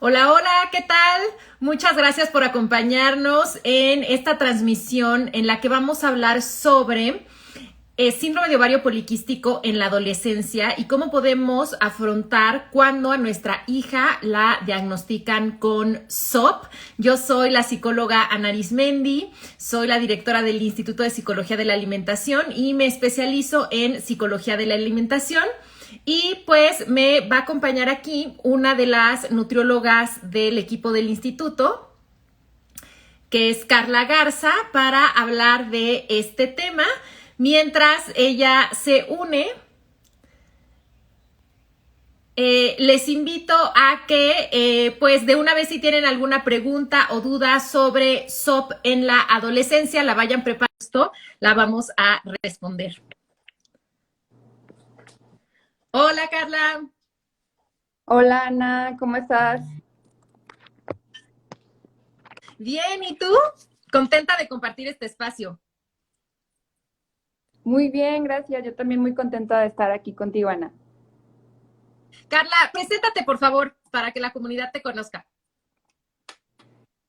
Hola, hola, ¿qué tal? Muchas gracias por acompañarnos en esta transmisión en la que vamos a hablar sobre síndrome de ovario poliquístico en la adolescencia y cómo podemos afrontar cuando a nuestra hija la diagnostican con SOP. Yo soy la psicóloga Ana Arismendi, soy la directora del Instituto de Psicología de la Alimentación y me especializo en psicología de la alimentación. Y pues me va a acompañar aquí una de las nutriólogas del equipo del instituto, que es Carla Garza, para hablar de este tema. Mientras ella se une, les invito a que, pues de una vez si tienen alguna pregunta o duda sobre SOP en la adolescencia, la vayan preparando, la vamos a responder. Hola, Carla. Hola Ana, ¿cómo estás? Bien, ¿y tú? Contenta de compartir este espacio. Muy bien, gracias. Yo también muy contenta de estar aquí contigo, Ana. Carla, preséntate, por favor, para que la comunidad te conozca.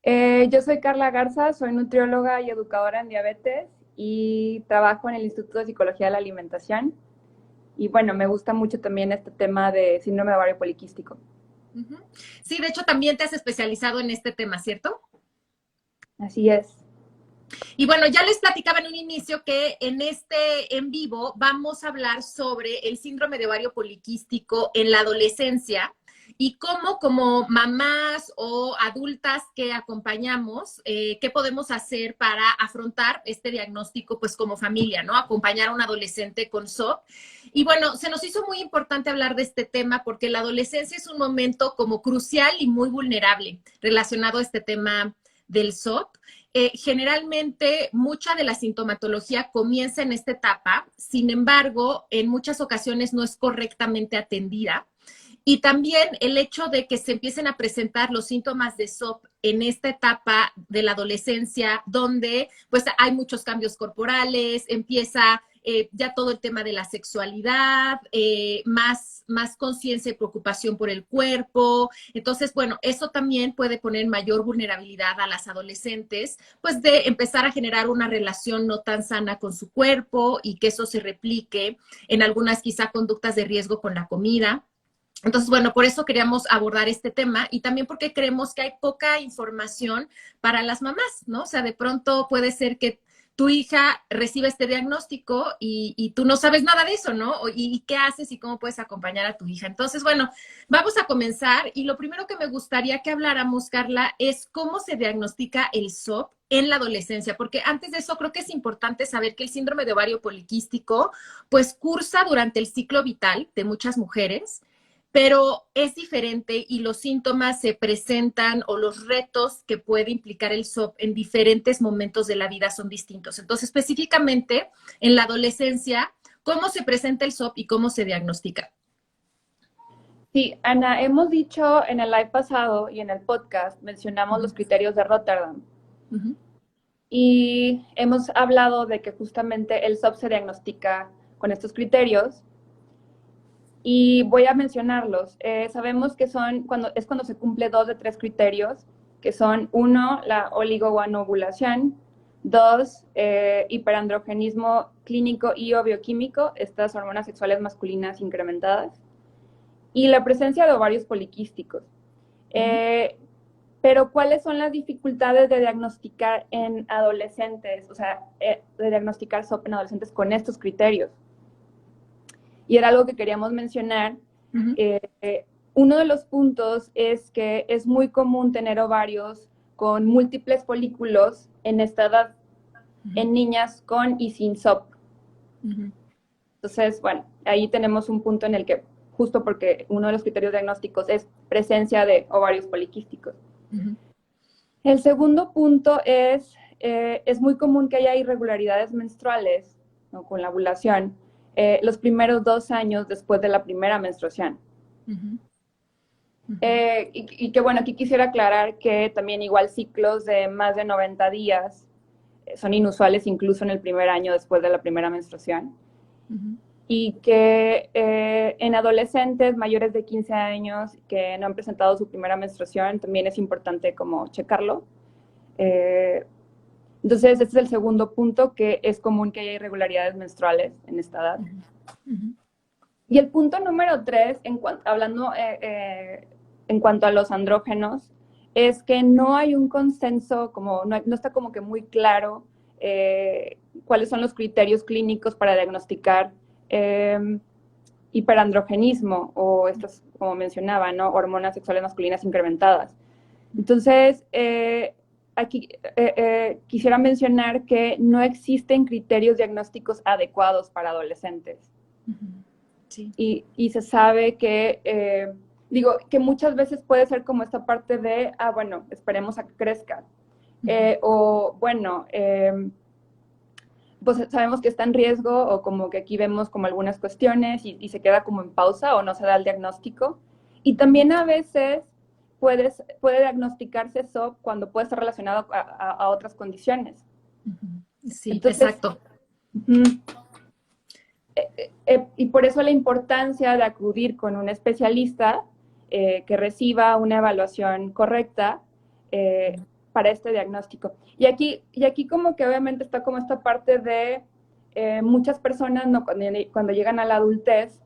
Yo soy Carla Garza, soy nutrióloga y educadora en diabetes y trabajo en el Instituto de Psicología de la Alimentación. Y bueno, me gusta mucho también este tema de síndrome de ovario poliquístico. Sí, de hecho también te has especializado en este tema, ¿cierto? Así es. Y bueno, ya les platicaba en un inicio que en este en vivo vamos a hablar sobre el síndrome de ovario poliquístico en la adolescencia y cómo como mamás o adultas que acompañamos, qué podemos hacer para afrontar este diagnóstico pues como familia, ¿no? Acompañar a un adolescente con SOP. Y bueno, se nos hizo muy importante hablar de este tema porque la adolescencia es un momento como crucial y muy vulnerable relacionado a este tema del SOP. Generalmente mucha de la sintomatología comienza en esta etapa, sin embargo, en muchas ocasiones no es correctamente atendida. Y también el hecho de que se empiecen a presentar los síntomas de SOP en esta etapa de la adolescencia, donde pues hay muchos cambios corporales, empieza ya todo el tema de la sexualidad, más conciencia y preocupación por el cuerpo. Entonces, bueno, eso también puede poner mayor vulnerabilidad a las adolescentes, pues de empezar a generar una relación no tan sana con su cuerpo y que eso se replique en algunas quizá conductas de riesgo con la comida. Entonces, bueno, por eso queríamos abordar este tema y también porque creemos que hay poca información para las mamás, ¿no? O sea, de pronto puede ser que tu hija reciba este diagnóstico y tú no sabes nada de eso, ¿no? Y qué haces y cómo puedes acompañar a tu hija. Entonces, bueno, vamos a comenzar y lo primero que me gustaría que habláramos, Carla, es cómo se diagnostica el SOP en la adolescencia, porque antes de eso creo que es importante saber que el síndrome de ovario poliquístico pues cursa durante el ciclo vital de muchas mujeres, pero es diferente y los síntomas se presentan o los retos que puede implicar el SOP en diferentes momentos de la vida son distintos. Entonces, específicamente en la adolescencia, ¿cómo se presenta el SOP y cómo se diagnostica? Sí, Ana, hemos dicho en el live pasado y en el podcast, mencionamos los criterios de Rotterdam. Y hemos hablado de que justamente el SOP se diagnostica con estos criterios. Y voy a mencionarlos. Sabemos que cuando se cumple 2 de 3 criterios, que son 1, la oligoguanovulación, 2, hiperandrogenismo clínico y o bioquímico, estas hormonas sexuales masculinas incrementadas, y la presencia de ovarios poliquísticos. Pero ¿cuáles son las dificultades de diagnosticar en adolescentes, o sea, de diagnosticar SOP en adolescentes con estos criterios? Y era algo que queríamos mencionar. Uno de los puntos es que es muy común tener ovarios con múltiples folículos en esta edad, en niñas con y sin SOP. Entonces, bueno, ahí tenemos un punto en el que, justo porque uno de los criterios diagnósticos es presencia de ovarios poliquísticos. El segundo punto es muy común que haya irregularidades menstruales, ¿no?, con la ovulación, los primeros 2 años después de la primera menstruación. Y que bueno, aquí quisiera aclarar que también igual ciclos de más de 90 días son inusuales incluso en el primer año después de la primera menstruación. y que en adolescentes mayores de 15 años que no han presentado su primera menstruación también es importante como checarlo. Entonces, este es el segundo punto, que es común que haya irregularidades menstruales en esta edad. Y el punto número 3, hablando en cuanto a los andrógenos, es que no hay un consenso, como no está como que muy claro cuáles son los criterios clínicos para diagnosticar hiperandrogenismo o estas, como mencionaba, ¿no? Hormonas sexuales masculinas incrementadas. Entonces, aquí quisiera mencionar que no existen criterios diagnósticos adecuados para adolescentes. Sí. Y se sabe que, que muchas veces puede ser como esta parte de, bueno, esperemos a que crezca. O, bueno, pues sabemos que está en riesgo, o como que aquí vemos como algunas cuestiones y se queda como en pausa o no se da el diagnóstico. Y también a veces puede diagnosticarse SOP cuando puede estar relacionado a otras condiciones. Sí, entonces, exacto. Y por eso la importancia de acudir con un especialista que reciba una evaluación correcta para este diagnóstico. Y aquí como que obviamente está como esta parte de muchas personas, ¿no? Cuando llegan a la adultez,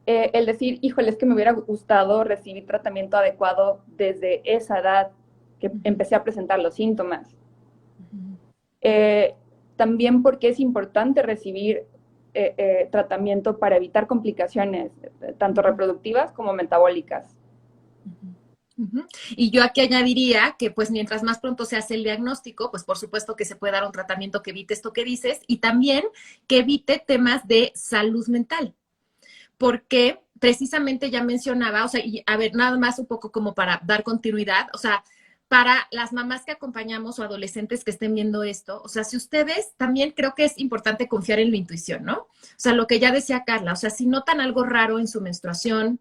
el decir, híjole, es que me hubiera gustado recibir tratamiento adecuado desde esa edad que empecé a presentar los síntomas. También porque es importante recibir tratamiento para evitar complicaciones, tanto reproductivas como metabólicas. Y yo aquí añadiría que pues mientras más pronto se hace el diagnóstico, pues por supuesto que se puede dar un tratamiento que evite esto que dices y también que evite temas de salud mental. Porque precisamente ya mencionaba, o sea, y a ver, nada más un poco como para dar continuidad, o sea, para las mamás que acompañamos o adolescentes que estén viendo esto, o sea, si ustedes también creo que es importante confiar en la intuición, ¿no? O sea, lo que ya decía Carla, o sea, si notan algo raro en su menstruación,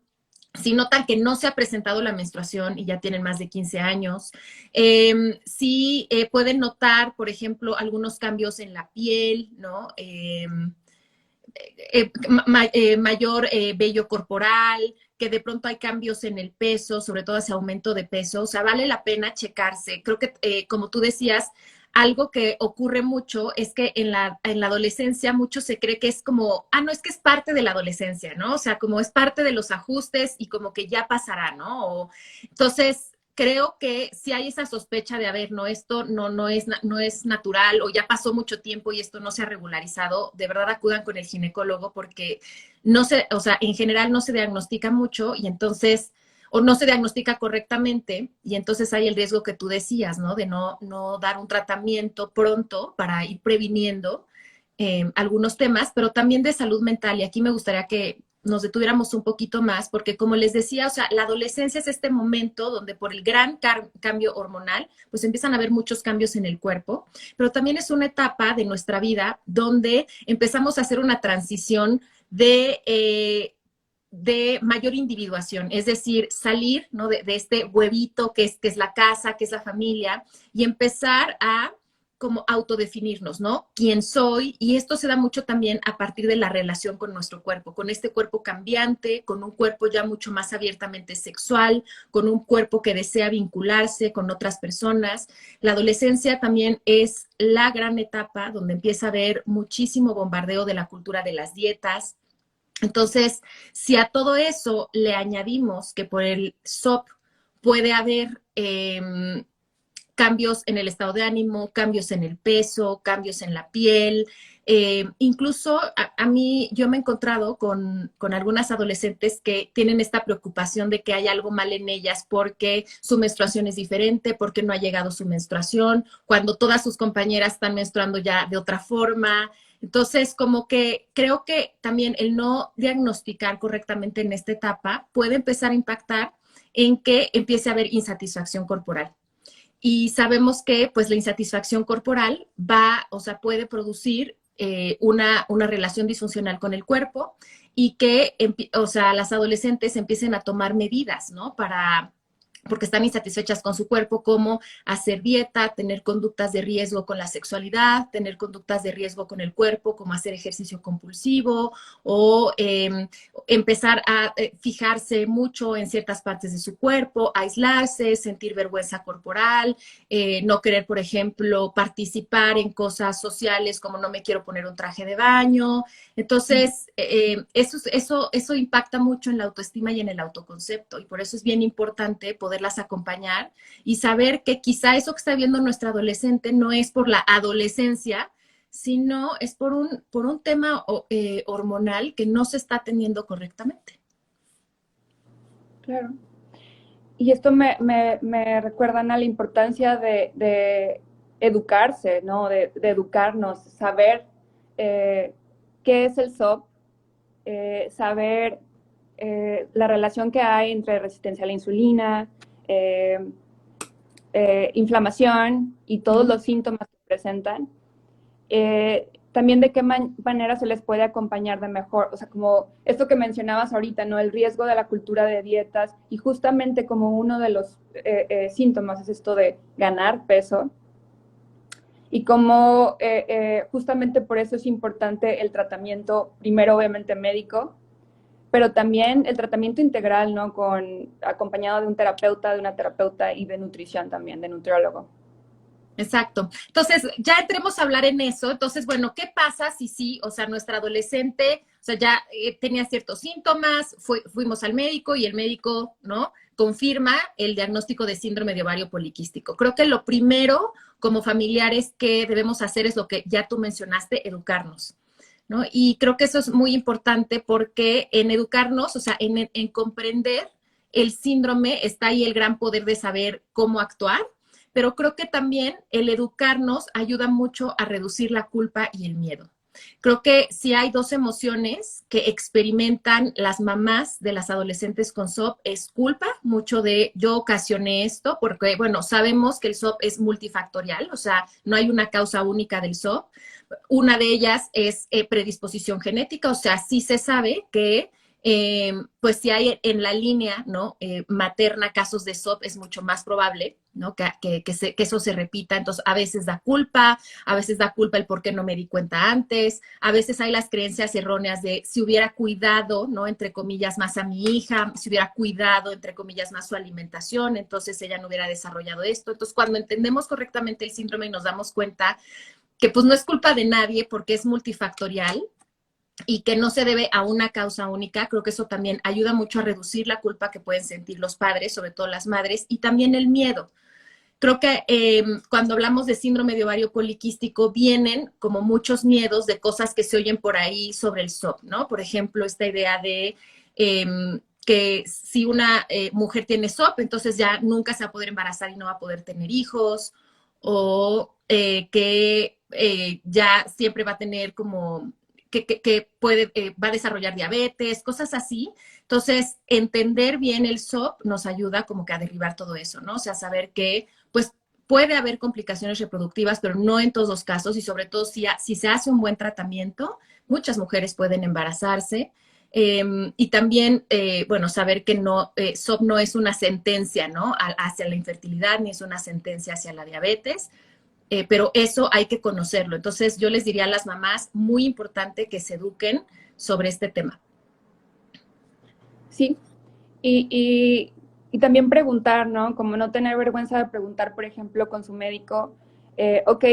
si notan que no se ha presentado la menstruación y ya tienen más de 15 años, si pueden notar, por ejemplo, algunos cambios en la piel, ¿no? Mayor vello corporal, que de pronto hay cambios en el peso, sobre todo ese aumento de peso, o sea, vale la pena checarse. Creo que, como tú decías, algo que ocurre mucho es que en la adolescencia mucho se cree que es como, no, es que es parte de la adolescencia, ¿no? O sea, como es parte de los ajustes y como que ya pasará, ¿no? Entonces, creo que si hay esa sospecha de, a ver, no, esto no es natural o ya pasó mucho tiempo y esto no se ha regularizado, de verdad acudan con el ginecólogo porque o sea, en general no se diagnostica mucho y entonces o no se diagnostica correctamente y entonces hay el riesgo que tú decías, ¿no? De no dar un tratamiento pronto para ir previniendo algunos temas, pero también de salud mental. Y aquí me gustaría que nos detuviéramos un poquito más, porque como les decía, o sea, la adolescencia es este momento donde por el gran cambio hormonal, pues empiezan a haber muchos cambios en el cuerpo, pero también es una etapa de nuestra vida donde empezamos a hacer una transición de mayor individuación, es decir, salir, ¿no? de este huevito que es la casa, que es la familia, y empezar a como autodefinirnos, ¿no? ¿Quién soy? Y esto se da mucho también a partir de la relación con nuestro cuerpo, con este cuerpo cambiante, con un cuerpo ya mucho más abiertamente sexual, con un cuerpo que desea vincularse con otras personas. La adolescencia también es la gran etapa donde empieza a haber muchísimo bombardeo de la cultura de las dietas. Entonces, si a todo eso le añadimos que por el SOP puede haber cambios en el estado de ánimo, cambios en el peso, cambios en la piel. Incluso a mí, yo me he encontrado con algunas adolescentes que tienen esta preocupación de que hay algo mal en ellas porque su menstruación es diferente, porque no ha llegado su menstruación, cuando todas sus compañeras están menstruando ya de otra forma. Entonces, como que creo que también el no diagnosticar correctamente en esta etapa puede empezar a impactar en que empiece a haber insatisfacción corporal. Y sabemos que pues la insatisfacción corporal puede producir una relación disfuncional con el cuerpo y que, las adolescentes empiecen a tomar medidas, ¿no? Para porque están insatisfechas con su cuerpo, como hacer dieta, tener conductas de riesgo con la sexualidad, tener conductas de riesgo con el cuerpo, como hacer ejercicio compulsivo o empezar a fijarse mucho en ciertas partes de su cuerpo, aislarse, sentir vergüenza corporal, no querer, por ejemplo, participar en cosas sociales como no me quiero poner un traje de baño. Entonces, eso impacta mucho en la autoestima y en el autoconcepto, y por eso es bien importante poderlas acompañar y saber que quizá eso que está viendo nuestra adolescente no es por la adolescencia, sino es por un tema hormonal que no se está atendiendo correctamente. Claro. Y esto me recuerdan a la importancia de educarse, ¿no? De educarnos, saber qué es el SOP, saber la relación que hay entre resistencia a la insulina, inflamación y todos los síntomas que presentan. También de qué manera se les puede acompañar de mejor, o sea, como esto que mencionabas ahorita, ¿no? El riesgo de la cultura de dietas, y justamente como uno de los síntomas es esto de ganar peso, y como justamente por eso es importante el tratamiento, primero obviamente médico, pero también el tratamiento integral, ¿no? Acompañado de un terapeuta, de una terapeuta y de nutrición también, de nutriólogo. Exacto. Entonces, ya entremos a hablar en eso. Entonces, bueno, ¿qué pasa si sí, o sea, nuestra adolescente, o sea, ya tenía ciertos síntomas, fuimos al médico y el médico, ¿no? Confirma el diagnóstico de síndrome de ovario poliquístico. Creo que lo primero como familiares que debemos hacer es lo que ya tú mencionaste, educarnos, ¿no? Y creo que eso es muy importante porque en educarnos, o sea, en comprender el síndrome, está ahí el gran poder de saber cómo actuar, pero creo que también el educarnos ayuda mucho a reducir la culpa y el miedo. Creo que si hay dos emociones que experimentan las mamás de las adolescentes con SOP, es culpa, mucho de yo ocasioné esto, porque, bueno, sabemos que el SOP es multifactorial, o sea, no hay una causa única del SOP. Una de ellas es predisposición genética, o sea, sí se sabe que pues si hay en la línea, ¿no? Materna casos de SOP, es mucho más probable, ¿no? Que eso se repita. Entonces, a veces da culpa el por qué no me di cuenta antes, a veces hay las creencias erróneas de si hubiera cuidado, ¿no? Entre comillas, más a mi hija, si hubiera cuidado, entre comillas, más su alimentación, entonces ella no hubiera desarrollado esto. Entonces, cuando entendemos correctamente el síndrome y nos damos cuenta que pues no es culpa de nadie porque es multifactorial, y que no se debe a una causa única, creo que eso también ayuda mucho a reducir la culpa que pueden sentir los padres, sobre todo las madres, y también el miedo. Creo que cuando hablamos de síndrome de ovario poliquístico vienen como muchos miedos de cosas que se oyen por ahí sobre el SOP, ¿no? Por ejemplo, esta idea de que si una mujer tiene SOP, entonces ya nunca se va a poder embarazar y no va a poder tener hijos, o que ya siempre va a tener como que puede, va a desarrollar diabetes, cosas así. Entonces, entender bien el SOP nos ayuda como que a derribar todo eso, ¿no? O sea, saber que, pues, puede haber complicaciones reproductivas, pero no en todos los casos, y sobre todo si se hace un buen tratamiento, muchas mujeres pueden embarazarse. Y también, bueno, saber que no, SOP no es una sentencia, ¿no? Hacia la infertilidad, ni es una sentencia hacia la diabetes, pero eso hay que conocerlo. Entonces, yo les diría a las mamás, muy importante que se eduquen sobre este tema. Sí, y también preguntar, ¿no? Como no tener vergüenza de preguntar, por ejemplo, con su médico, ok,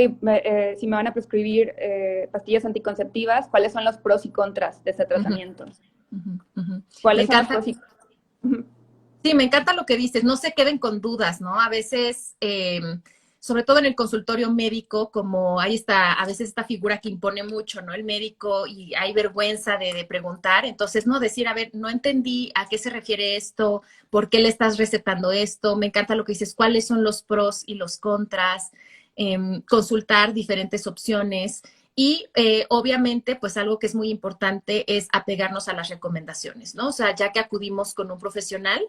si me van a prescribir pastillas anticonceptivas, ¿cuáles son los pros y contras de este tratamiento? ¿Cuáles son los pros y contras? Sí, me encanta lo que dices, no se queden con dudas, ¿no? A veces, sobre todo en el consultorio médico, como ahí está, a veces esta figura que impone mucho, ¿no? El médico, y hay vergüenza de preguntar, entonces, no decir, a ver, no entendí a qué se refiere esto, por qué le estás recetando esto, me encanta lo que dices, cuáles son los pros y los contras, consultar diferentes opciones. Y obviamente, pues algo que es muy importante es apegarnos a las recomendaciones, ¿no? O sea, ya que acudimos con un profesional,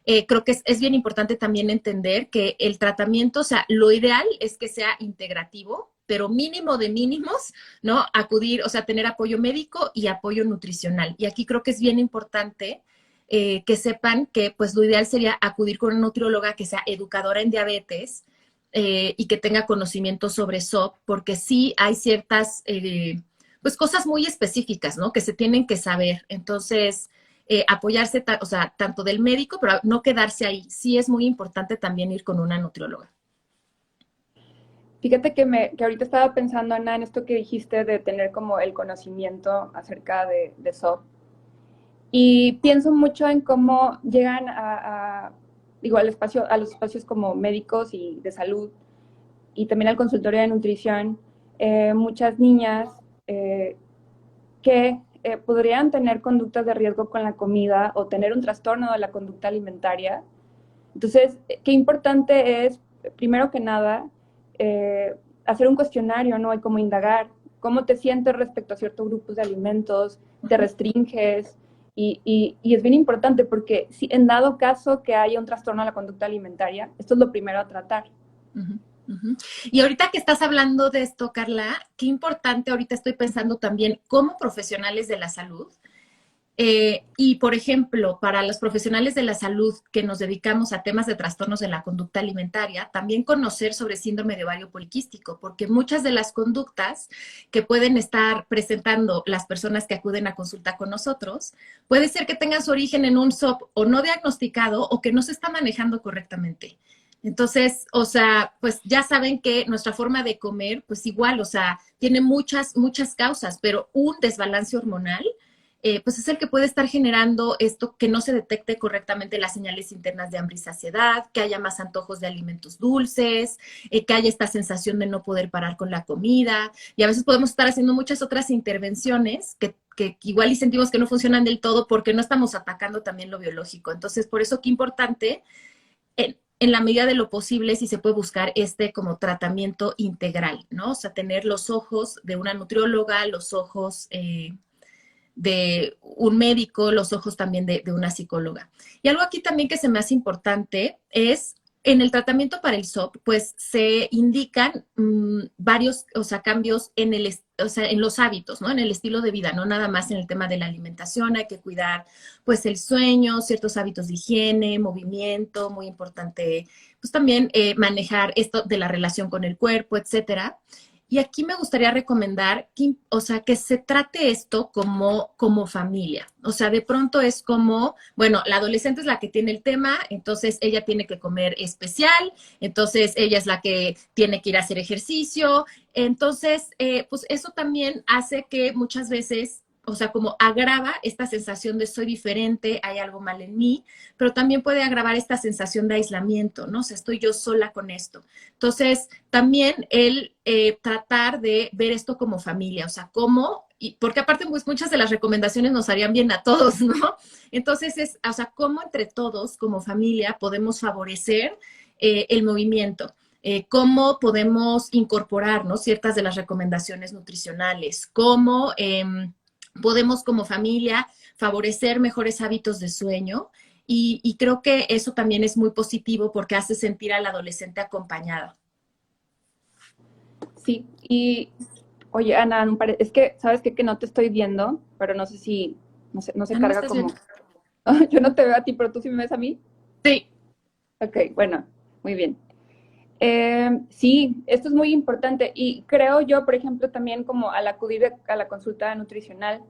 creo que es bien importante también entender que el tratamiento, o sea, lo ideal es que sea integrativo, pero mínimo de mínimos, ¿no? Acudir, o sea, tener apoyo médico y apoyo nutricional. Y aquí creo que es bien importante que sepan que pues lo ideal sería acudir con una nutrióloga que sea educadora en diabetes y que tenga conocimiento sobre SOP, porque sí hay ciertas pues cosas muy específicas, ¿no? Que se tienen que saber. Entonces, apoyarse, o sea, tanto del médico, pero no quedarse ahí. Sí es muy importante también ir con una nutrióloga. Fíjate que ahorita estaba pensando, Ana, en esto que dijiste de tener como el conocimiento acerca de SOP. Y pienso mucho en cómo llegan digo, a los espacios como médicos y de salud y también al consultorio de nutrición, muchas niñas que podrían tener conductas de riesgo con la comida o tener un trastorno de la conducta alimentaria. Entonces, qué importante es, primero que nada, hacer un cuestionario, ¿no? Y como indagar cómo te sientes respecto a ciertos grupos de alimentos, te restringes, y es bien importante porque si en dado caso que haya un trastorno de la conducta alimentaria, esto es lo primero a tratar. Uh-huh. Uh-huh. Y ahorita que estás hablando de esto, Carla, qué importante, ahorita estoy pensando también como profesionales de la salud, y, por ejemplo, para los profesionales de la salud que nos dedicamos a temas de trastornos de la conducta alimentaria, también conocer sobre síndrome de ovario poliquístico, porque muchas de las conductas que pueden estar presentando las personas que acuden a consulta con nosotros, puede ser que tengan su origen en un SOP o no diagnosticado o que no se está manejando correctamente. Entonces, o sea, pues ya saben que nuestra forma de comer, pues igual, o sea, tiene muchas causas, pero un desbalance hormonal pues es el que puede estar generando esto, que no se detecte correctamente las señales internas de hambre y saciedad, que haya más antojos de alimentos dulces, que haya esta sensación de no poder parar con la comida. Y a veces podemos estar haciendo muchas otras intervenciones que igual y sentimos que no funcionan del todo porque no estamos atacando también lo biológico. Entonces, por eso qué importante, en la medida de lo posible, si se puede buscar este como tratamiento integral, ¿no? O sea, tener los ojos de una nutrióloga, los ojos de un médico, los ojos también de una psicóloga. Y algo aquí también que se me hace importante es, en el tratamiento para el SOP, pues se indican varios, o sea, cambios en o sea, en los hábitos, ¿no? En el estilo de vida, no nada más en el tema de la alimentación, hay que cuidar, pues, el sueño, ciertos hábitos de higiene, movimiento, muy importante, pues también manejar esto de la relación con el cuerpo, etcétera. Y aquí me gustaría recomendar que, o sea, que se trate esto como familia. O sea, de pronto es como, bueno, la adolescente es la que tiene el tema, entonces ella tiene que comer especial, entonces ella es la que tiene que ir a hacer ejercicio. Entonces, pues eso también hace que muchas veces, o sea, como agrava esta sensación de soy diferente, hay algo mal en mí, pero también puede agravar esta sensación de aislamiento, ¿no? O sea, estoy yo sola con esto. Entonces, también el tratar de ver esto como familia, o sea, cómo, y porque aparte, pues muchas de las recomendaciones nos harían bien a todos, ¿no? Entonces, o sea, cómo entre todos, como familia, podemos favorecer el movimiento. Cómo podemos incorporar, ¿no? Ciertas de las recomendaciones nutricionales, cómo podemos como familia favorecer mejores hábitos de sueño y creo que eso también es muy positivo porque hace sentir al adolescente acompañada. Sí, y oye, Ana, es que, ¿sabes qué? Que no te estoy viendo, pero no sé si, no se ¿No carga estás como... bien? Yo no te veo a ti, pero tú sí me ves a mí. Sí. Ok, bueno, muy bien. Sí, esto es muy importante y creo yo, por ejemplo, también como al acudir a la consulta nutricional,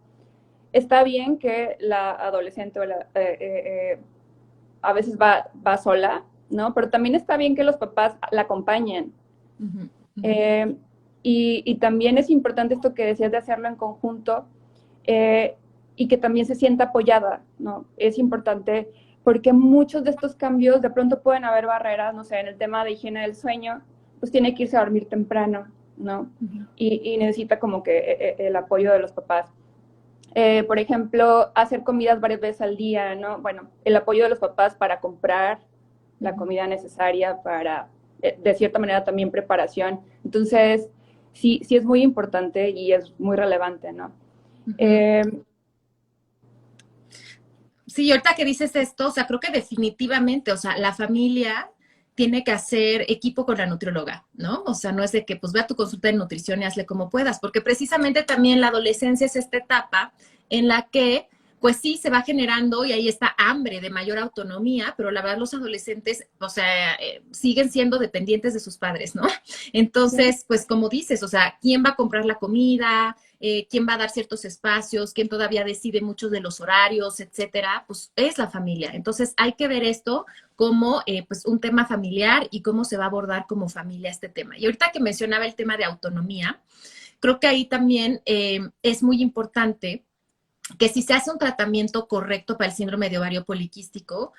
está bien que la adolescente o a veces va sola, ¿no? Pero también está bien que los papás la acompañen. Uh-huh, uh-huh. Eh, y también es importante esto que decías de hacerlo en conjunto y que también se sienta apoyada, ¿no? Es importante porque muchos de estos cambios de pronto pueden haber barreras, no sé, en el tema de higiene del sueño, pues tiene que irse a dormir temprano, ¿no? Uh-huh. Y necesita como que el apoyo de los papás. Por ejemplo, hacer comidas varias veces al día, ¿no? Bueno, el apoyo de los papás para comprar la comida necesaria, para, de cierta manera, también preparación. Entonces, sí es muy importante y es muy relevante, ¿no? Uh-huh. Sí, ahorita que dices esto, o sea, creo que definitivamente, o sea, la familia tiene que hacer equipo con la nutrióloga, ¿no? O sea, no es de que pues ve a tu consulta de nutrición y hazle como puedas, porque precisamente también la adolescencia es esta etapa en la que pues sí, se va generando y ahí está hambre de mayor autonomía, pero la verdad los adolescentes, o sea, siguen siendo dependientes de sus padres, ¿no? Entonces, pues como dices, o sea, ¿quién va a comprar la comida? ¿Quién va a dar ciertos espacios? ¿Quién todavía decide muchos de los horarios, etcétera? Pues es la familia. Entonces, hay que ver esto como pues un tema familiar y cómo se va a abordar como familia este tema. Y ahorita que mencionaba el tema de autonomía, creo que ahí también es muy importante que si se hace un tratamiento correcto para el síndrome de ovario poliquístico,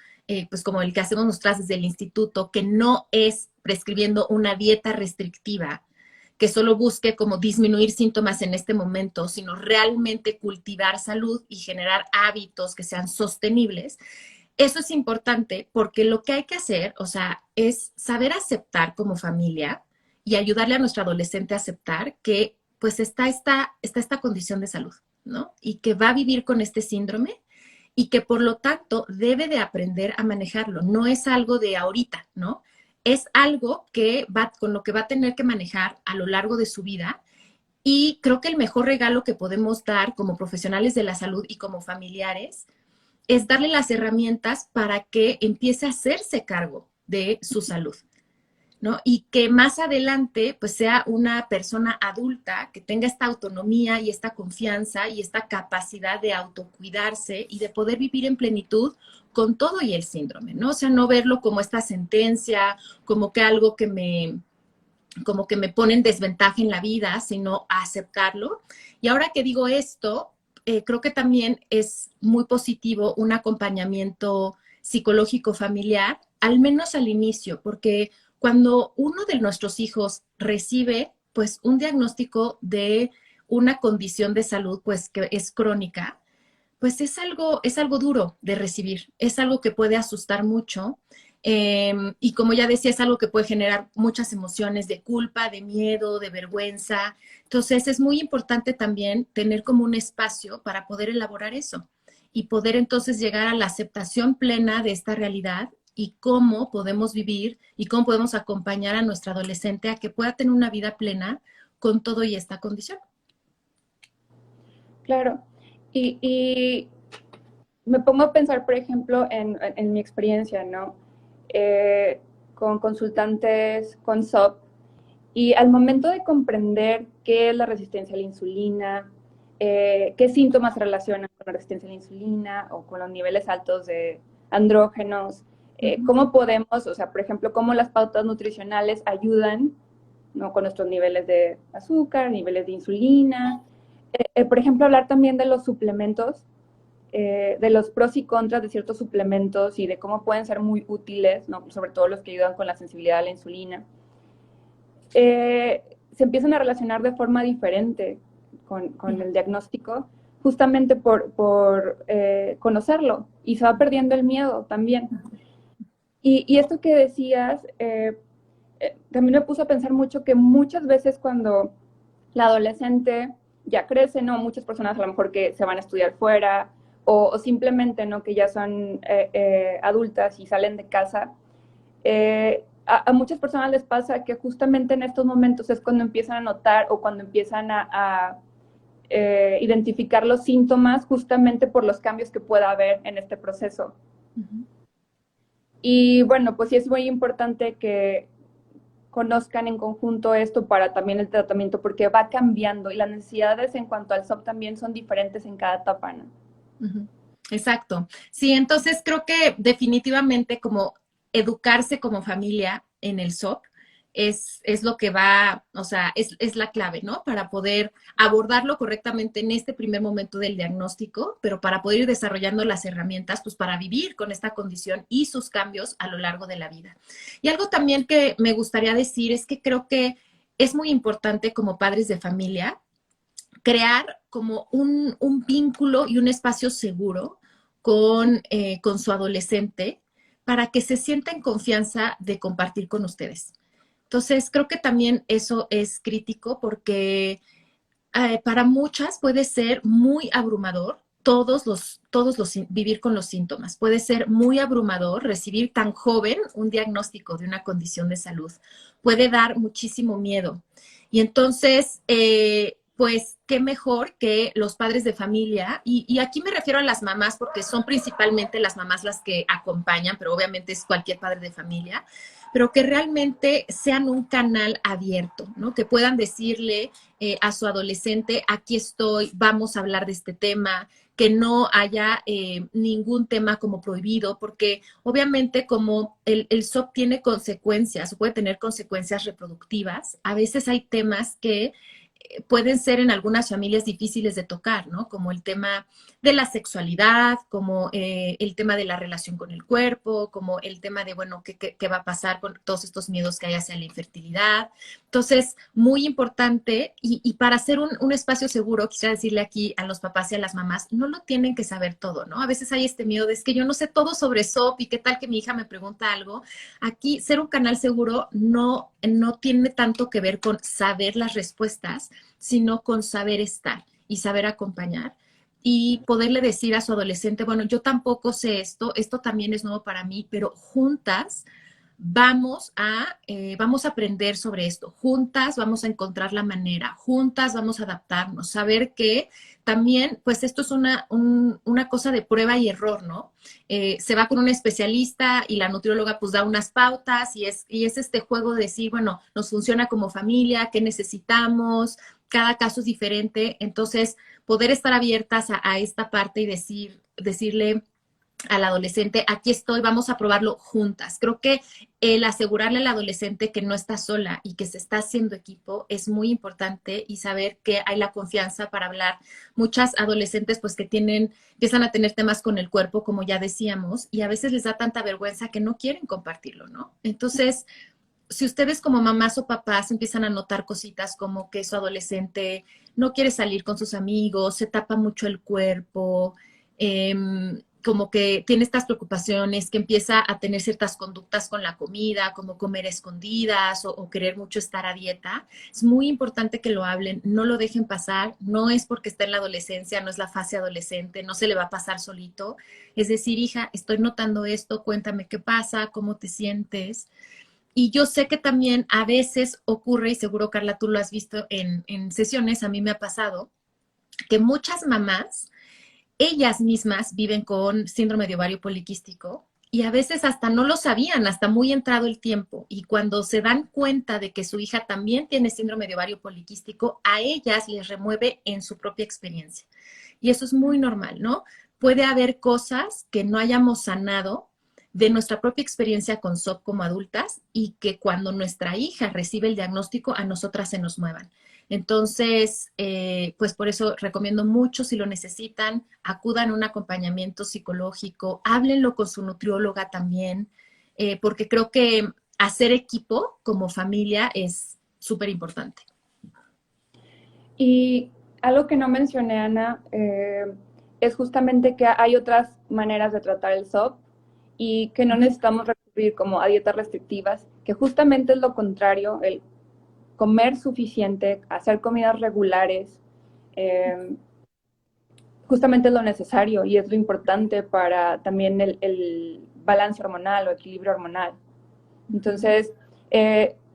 pues como el que hacemos nosotras desde el instituto, que no es prescribiendo una dieta restrictiva, que solo busque como disminuir síntomas en este momento, sino realmente cultivar salud y generar hábitos que sean sostenibles. Eso es importante porque lo que hay que hacer, o sea, es saber aceptar como familia y ayudarle a nuestro adolescente a aceptar que pues está esta condición de salud, ¿no? Y que va a vivir con este síndrome y que por lo tanto debe de aprender a manejarlo. No es algo de ahorita, ¿no? Es algo que con lo que va a tener que manejar a lo largo de su vida. Y creo que el mejor regalo que podemos dar como profesionales de la salud y como familiares es darle las herramientas para que empiece a hacerse cargo de su salud, ¿no? Y que más adelante pues sea una persona adulta que tenga esta autonomía y esta confianza y esta capacidad de autocuidarse y de poder vivir en plenitud con todo y el síndrome, ¿no? O sea, no verlo como esta sentencia, como que algo como que me pone en desventaja en la vida, sino a aceptarlo. Y ahora que digo esto, creo que también es muy positivo un acompañamiento psicológico familiar, al menos al inicio, porque cuando uno de nuestros hijos recibe pues un diagnóstico de una condición de salud pues que es crónica, pues es algo duro de recibir, es algo que puede asustar mucho. Y como ya decía, es algo que puede generar muchas emociones de culpa, de miedo, de vergüenza. Entonces es muy importante también tener como un espacio para poder elaborar eso y poder entonces llegar a la aceptación plena de esta realidad y cómo podemos vivir y cómo podemos acompañar a nuestro adolescente a que pueda tener una vida plena con todo y esta condición. Claro. Y me pongo a pensar, por ejemplo, en mi experiencia, ¿no? Con consultantes, con SOP, y al momento de comprender qué es la resistencia a la insulina, qué síntomas se relacionan con la resistencia a la insulina o con los niveles altos de andrógenos, cómo podemos, o sea, por ejemplo, cómo las pautas nutricionales ayudan, ¿no? Con nuestros niveles de azúcar, niveles de insulina. Por ejemplo, hablar también de los suplementos, de los pros y contras de ciertos suplementos y de cómo pueden ser muy útiles, ¿no? Sobre todo los que ayudan con la sensibilidad a la insulina. Se empiezan a relacionar de forma diferente con el diagnóstico, justamente por conocerlo, y se va perdiendo el miedo también. Y esto que decías, también me puso a pensar mucho que muchas veces cuando la adolescente ya crece, ¿no? Muchas personas a lo mejor que se van a estudiar fuera o simplemente, ¿no? Que ya son adultas y salen de casa, a muchas personas les pasa que justamente en estos momentos es cuando empiezan a notar o cuando empiezan a identificar los síntomas justamente por los cambios que pueda haber en este proceso. Uh-huh. Y bueno, pues sí es muy importante que conozcan en conjunto esto para también el tratamiento, porque va cambiando y las necesidades en cuanto al SOP también son diferentes en cada etapa, ¿no? Uh-huh. Exacto. Sí, entonces creo que definitivamente como educarse como familia en el SOP es lo que va, o sea, es la clave, ¿no? Para poder abordarlo correctamente en este primer momento del diagnóstico, pero para poder ir desarrollando las herramientas, pues para vivir con esta condición y sus cambios a lo largo de la vida. Y algo también que me gustaría decir es que creo que es muy importante como padres de familia crear como un vínculo y un espacio seguro con su adolescente para que se sienta en confianza de compartir con ustedes. Entonces, creo que también eso es crítico porque para muchas puede ser muy abrumador vivir con los síntomas. Puede ser muy abrumador recibir tan joven un diagnóstico de una condición de salud. Puede dar muchísimo miedo. Y entonces, pues qué mejor que los padres de familia, y aquí me refiero a las mamás porque son principalmente las mamás las que acompañan, pero obviamente es cualquier padre de familia, pero que realmente sean un canal abierto, ¿no? Que puedan decirle a su adolescente, aquí estoy, vamos a hablar de este tema, que no haya ningún tema como prohibido, porque obviamente como el SOP tiene consecuencias, puede tener consecuencias reproductivas, a veces hay temas que pueden ser en algunas familias difíciles de tocar, ¿no? Como el tema de la sexualidad, como el tema de la relación con el cuerpo, como el tema de, bueno, ¿qué va a pasar con todos estos miedos que hay hacia la infertilidad? Entonces, muy importante, y para hacer un espacio seguro, quisiera decirle aquí a los papás y a las mamás, no lo tienen que saber todo, ¿no? A veces hay este miedo de, es que yo no sé todo sobre SOP y qué tal que mi hija me pregunta algo. Aquí, ser un canal seguro no tiene tanto que ver con saber las respuestas, sino con saber estar y saber acompañar y poderle decir a su adolescente, bueno, yo tampoco sé esto también es nuevo para mí, pero juntas vamos a aprender sobre esto, juntas vamos a encontrar la manera, juntas vamos a adaptarnos, saber que también, pues esto es una cosa de prueba y error, ¿no? Se va con un especialista y la nutrióloga pues da unas pautas y es este juego de decir, bueno, nos funciona como familia, qué necesitamos, cada caso es diferente, entonces poder estar abiertas a esta parte y decirle al adolescente, aquí estoy, vamos a probarlo juntas. Creo que el asegurarle al adolescente que no está sola y que se está haciendo equipo es muy importante y saber que hay la confianza para hablar. Muchas adolescentes pues que empiezan a tener temas con el cuerpo, como ya decíamos, y a veces les da tanta vergüenza que no quieren compartirlo, ¿no? Entonces, si ustedes como mamás o papás empiezan a notar cositas como que su adolescente no quiere salir con sus amigos, se tapa mucho el cuerpo, como que tiene estas preocupaciones, que empieza a tener ciertas conductas con la comida, como comer escondidas o querer mucho estar a dieta, es muy importante que lo hablen, no lo dejen pasar, no es porque está en la adolescencia, no es la fase adolescente, no se le va a pasar solito. Es decir, hija, estoy notando esto, cuéntame qué pasa, cómo te sientes. Y yo sé que también a veces ocurre, y seguro Carla tú lo has visto en sesiones, a mí me ha pasado, que muchas mamás, ellas mismas viven con síndrome de ovario poliquístico y a veces hasta no lo sabían, hasta muy entrado el tiempo. Y cuando se dan cuenta de que su hija también tiene síndrome de ovario poliquístico, a ellas les remueve en su propia experiencia. Y eso es muy normal, ¿no? Puede haber cosas que no hayamos sanado de nuestra propia experiencia con SOP como adultas y que cuando nuestra hija recibe el diagnóstico a nosotras se nos muevan. Entonces, pues por eso recomiendo mucho, si lo necesitan, acudan a un acompañamiento psicológico, háblenlo con su nutrióloga también, porque creo que hacer equipo como familia es súper importante. Y algo que no mencioné, Ana, es justamente que hay otras maneras de tratar el SOP y que no necesitamos recurrir como a dietas restrictivas, que justamente es lo contrario, el comer suficiente, hacer comidas regulares, justamente es lo necesario y es lo importante para también el balance hormonal o equilibrio hormonal. Entonces,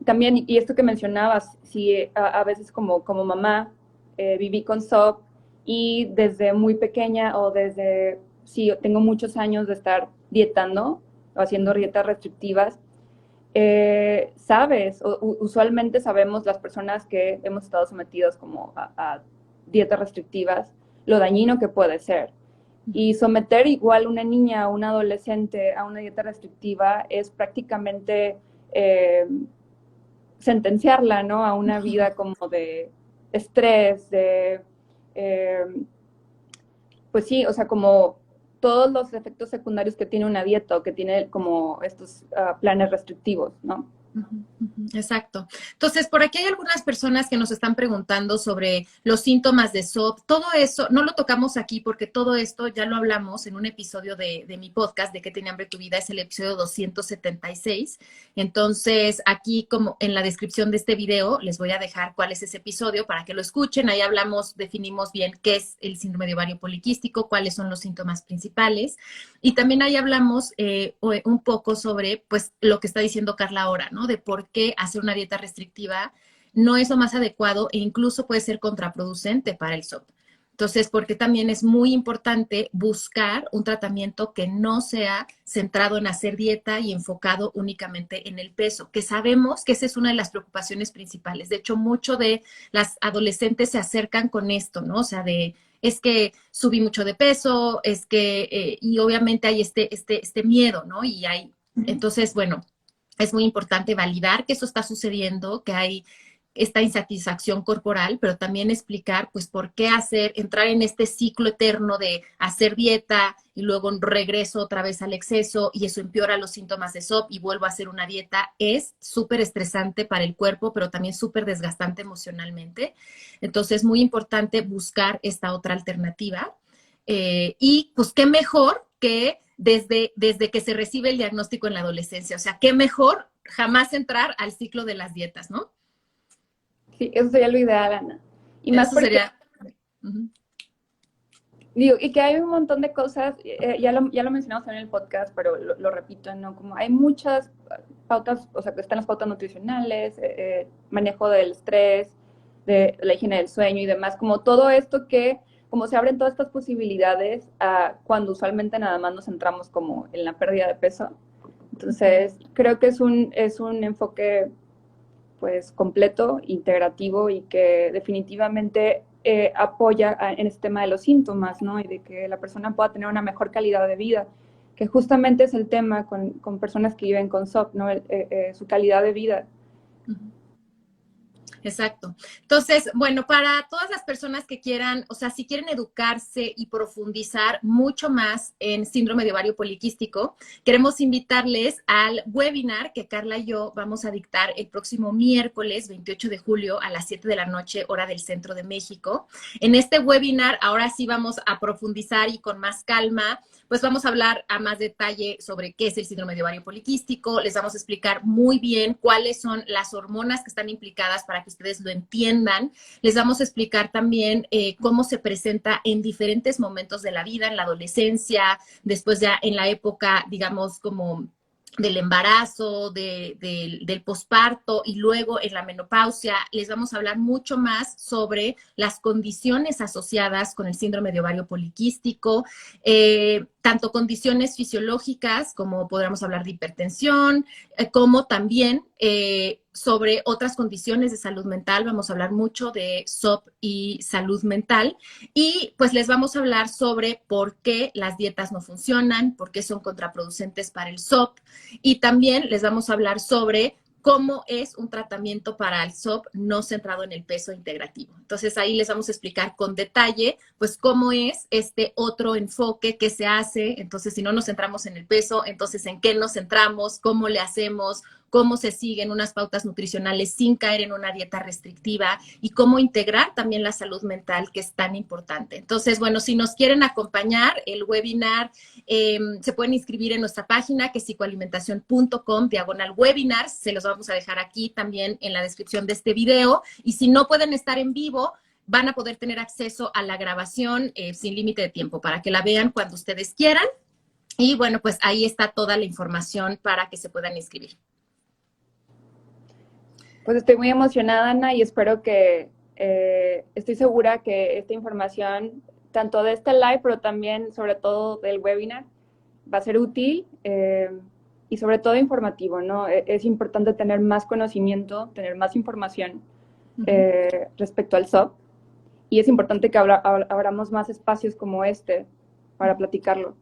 también, y esto que mencionabas, si a veces como mamá viví con SOP y desde muy pequeña o desde, sí, tengo muchos años de estar dietando o haciendo dietas restrictivas, sabes, usualmente sabemos las personas que hemos estado sometidos como a dietas restrictivas, lo dañino que puede ser. Y someter igual una niña o un adolescente a una dieta restrictiva es prácticamente sentenciarla, ¿no? A una vida como de estrés, pues sí, o sea, como todos los efectos secundarios que tiene una dieta o que tiene como estos planes restrictivos, ¿no? Exacto. Entonces, por aquí hay algunas personas que nos están preguntando sobre los síntomas de SOP. Todo eso, no lo tocamos aquí porque todo esto ya lo hablamos en un episodio de mi podcast de ¿Qué tiene hambre tu vida? Es el episodio 276. Entonces, aquí como en la descripción de este video les voy a dejar cuál es ese episodio para que lo escuchen. Ahí hablamos, definimos bien qué es el síndrome de ovario poliquístico, cuáles son los síntomas principales. Y también ahí hablamos un poco sobre pues lo que está diciendo Carla ahora, ¿no? De por qué hacer una dieta restrictiva no es lo más adecuado e incluso puede ser contraproducente para el SOP. Entonces, porque también es muy importante buscar un tratamiento que no sea centrado en hacer dieta y enfocado únicamente en el peso, que sabemos que esa es una de las preocupaciones principales. De hecho, mucho de las adolescentes se acercan con esto, ¿no? O sea, es que subí mucho de peso, es que, y obviamente hay este miedo, ¿no? Entonces, bueno, es muy importante validar que eso está sucediendo, que hay esta insatisfacción corporal, pero también explicar, pues, por qué entrar en este ciclo eterno de hacer dieta y luego regreso otra vez al exceso y eso empeora los síntomas de SOP y vuelvo a hacer una dieta, es súper estresante para el cuerpo, pero también súper desgastante emocionalmente. Entonces, es muy importante buscar esta otra alternativa. Y, pues, qué mejor que desde que se recibe el diagnóstico en la adolescencia. O sea, qué mejor jamás entrar al ciclo de las dietas, ¿no? Sí, eso sería lo ideal, Ana. Y más Eso porque, sería. Uh-huh. digo, y que hay un montón de cosas, ya lo mencionamos en el podcast, pero lo repito, ¿no? Como hay muchas pautas, o sea, que están las pautas nutricionales, manejo del estrés, de la higiene del sueño y demás, como todo esto que, como se abren todas estas posibilidades cuando usualmente nada más nos centramos como en la pérdida de peso. Entonces, creo que es un enfoque pues completo, integrativo y que definitivamente apoya en este tema de los síntomas, ¿no? Y de que la persona pueda tener una mejor calidad de vida, que justamente es el tema con personas que viven con SOP, ¿no? Su calidad de vida. Exacto. Entonces, bueno, para todas las personas que quieran, o sea, si quieren educarse y profundizar mucho más en síndrome de ovario poliquístico, queremos invitarles al webinar que Carla y yo vamos a dictar el próximo miércoles 28 de julio a las 7 de la noche, hora del centro de México. En este webinar, ahora sí vamos a profundizar y con más calma, pues vamos a hablar a más detalle sobre qué es el síndrome de ovario poliquístico, les vamos a explicar muy bien cuáles son las hormonas que están implicadas para que ustedes lo entiendan, les vamos a explicar también cómo se presenta en diferentes momentos de la vida, en la adolescencia, después ya en la época, digamos, como del embarazo, del posparto y luego en la menopausia. Les vamos a hablar mucho más sobre las condiciones asociadas con el síndrome de ovario poliquístico, tanto condiciones fisiológicas como podríamos hablar de hipertensión, como también sobre otras condiciones de salud mental. Vamos a hablar mucho de SOP y salud mental y pues les vamos a hablar sobre por qué las dietas no funcionan, por qué son contraproducentes para el SOP y también les vamos a hablar sobre cómo es un tratamiento para el SOP no centrado en el peso integrativo. Entonces ahí les vamos a explicar con detalle pues cómo es este otro enfoque que se hace. Entonces si no nos centramos en el peso, entonces en qué nos centramos, cómo le hacemos, cómo se siguen unas pautas nutricionales sin caer en una dieta restrictiva y cómo integrar también la salud mental, que es tan importante. Entonces, bueno, si nos quieren acompañar, el webinar se pueden inscribir en nuestra página, que es psicoalimentación.com/webinar. Se los vamos a dejar aquí también en la descripción de este video. Y si no pueden estar en vivo, van a poder tener acceso a la grabación sin límite de tiempo para que la vean cuando ustedes quieran. Y bueno, pues ahí está toda la información para que se puedan inscribir. Pues estoy muy emocionada, Ana, y espero que, estoy segura que esta información, tanto de este live, pero también, sobre todo, del webinar, va a ser útil y sobre todo informativo, ¿no? Es importante tener más conocimiento, tener más información respecto al SOP, y es importante que abramos más espacios como este para platicarlo.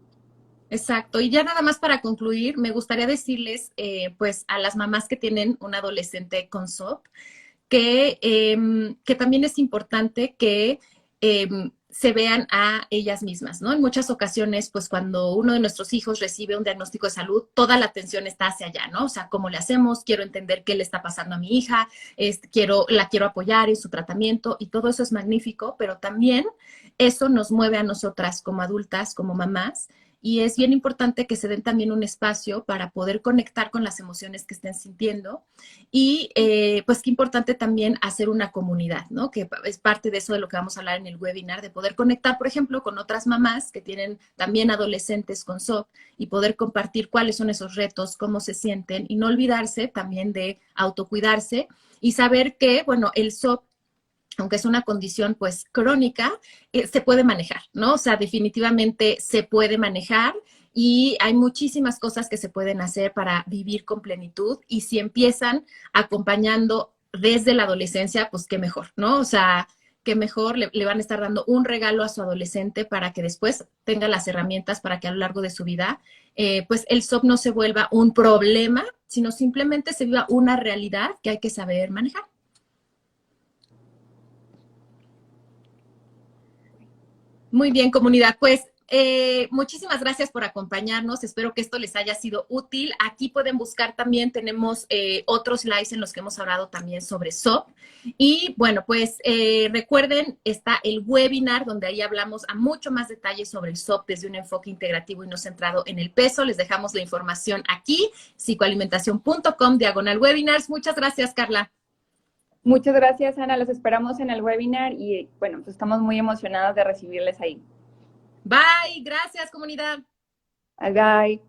Exacto. Y ya nada más para concluir, me gustaría decirles, pues, a las mamás que tienen un adolescente con SOP, que también es importante que se vean a ellas mismas, ¿no? En muchas ocasiones, pues, cuando uno de nuestros hijos recibe un diagnóstico de salud, toda la atención está hacia allá, ¿no? O sea, ¿cómo le hacemos? Quiero entender qué le está pasando a mi hija, la quiero apoyar en su tratamiento y todo eso es magnífico, pero también eso nos mueve a nosotras como adultas, como mamás, y es bien importante que se den también un espacio para poder conectar con las emociones que estén sintiendo y pues qué importante también hacer una comunidad, ¿no? Que es parte de eso de lo que vamos a hablar en el webinar, de poder conectar, por ejemplo, con otras mamás que tienen también adolescentes con SOP y poder compartir cuáles son esos retos, cómo se sienten y no olvidarse también de autocuidarse y saber que, bueno, el SOP, aunque es una condición pues crónica, se puede manejar, ¿no? O sea, definitivamente se puede manejar y hay muchísimas cosas que se pueden hacer para vivir con plenitud y si empiezan acompañando desde la adolescencia, pues qué mejor, ¿no? O sea, qué mejor le van a estar dando un regalo a su adolescente para que después tenga las herramientas para que a lo largo de su vida, pues el SOP no se vuelva un problema, sino simplemente se viva una realidad que hay que saber manejar. Muy bien, comunidad. Pues muchísimas gracias por acompañarnos. Espero que esto les haya sido útil. Aquí pueden buscar también, tenemos otros lives en los que hemos hablado también sobre SOP. Y bueno, pues recuerden, está el webinar donde ahí hablamos a mucho más detalle sobre el SOP desde un enfoque integrativo y no centrado en el peso. Les dejamos la información aquí, psicoalimentación.com/webinars. Muchas gracias, Carla. Muchas gracias, Ana. Los esperamos en el webinar y, bueno, pues estamos muy emocionados de recibirles ahí. Bye. Gracias, comunidad. Bye.